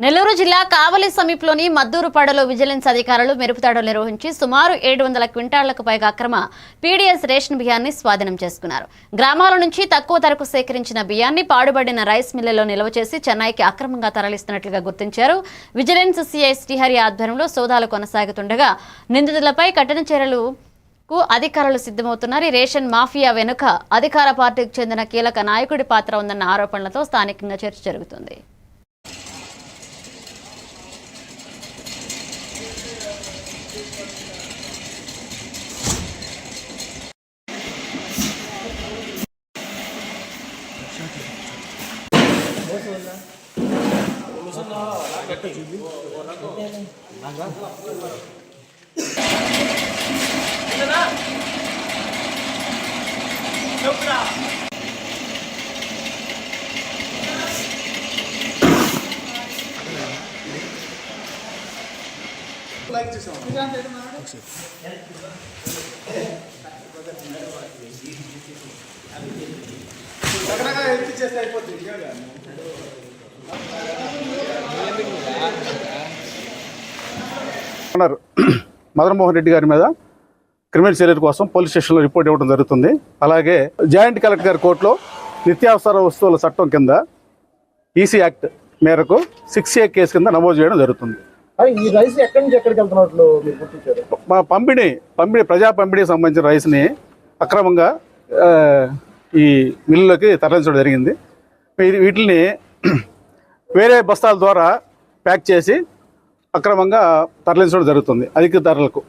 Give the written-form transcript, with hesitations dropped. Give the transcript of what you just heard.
నెల్లూరు జిల్లా కావలి సమీపంలోని మద్దూరుపాడులో విజిలెన్స్ అధికారులు మెరుపుదాడులు నిర్వహించి సుమారు 700 క్వింటాళ్లకు పైగా అక్రమ పీడీఎస్ రేషన్ బియ్యాన్ని స్వాధీనం చేసుకున్నారు. గ్రామాల నుంచి తక్కువ ధరకు సేకరించిన బియ్యాన్ని పాడుబడిన రైస్ మిల్లులో నిల్వ చేసి చెన్నైకి అక్రమంగా తరలిస్తున్నట్లుగా గుర్తించారు. విజిలెన్స్ సీఐ శ్రీహరి ఆధ్వర్యంలో సోదాలు కొనసాగుతుండగా నిందితులపై కఠిన చర్యలకు అధికారులు సిద్ధమవుతున్నారు. రేషన్ మాఫియా వెనుక అధికార పార్టీకి చెందిన కీలక నాయకుడి పాత్ర ఉందన్న ఆరోపణలతో స్థానికంగా చర్చ జరుగుతుంది. మదన్ మోహన్ రెడ్డి గారి మీద క్రిమినల్ చర్యల కోసం పోలీస్ స్టేషన్లో రిపోర్ట్ ఇవ్వడం జరుగుతుంది. అలాగే జాయింట్ కలెక్టర్ గారి కోర్టులో నిత్యావసర వస్తువుల చట్టం కింద ఈసీ యాక్ట్ మేరకు 6A కేసు కింద నమోదు చేయడం జరుగుతుంది. ఈ రైస్ ఎక్కడి నుంచి ఎక్కడికి వెళ్తున్నట్లు మీరు గుర్తించారు? మా పంపిణీ ప్రజా పంపిణీకి సంబంధించిన రైస్ని అక్రమంగా ఈ మిల్లులోకి తరలించడం జరిగింది. వీటిని వేరే బస్తాల ద్వారా ప్యాక్ చేసి అక్రమంగా తరలించడం జరుగుతుంది అధిక ధరలకు.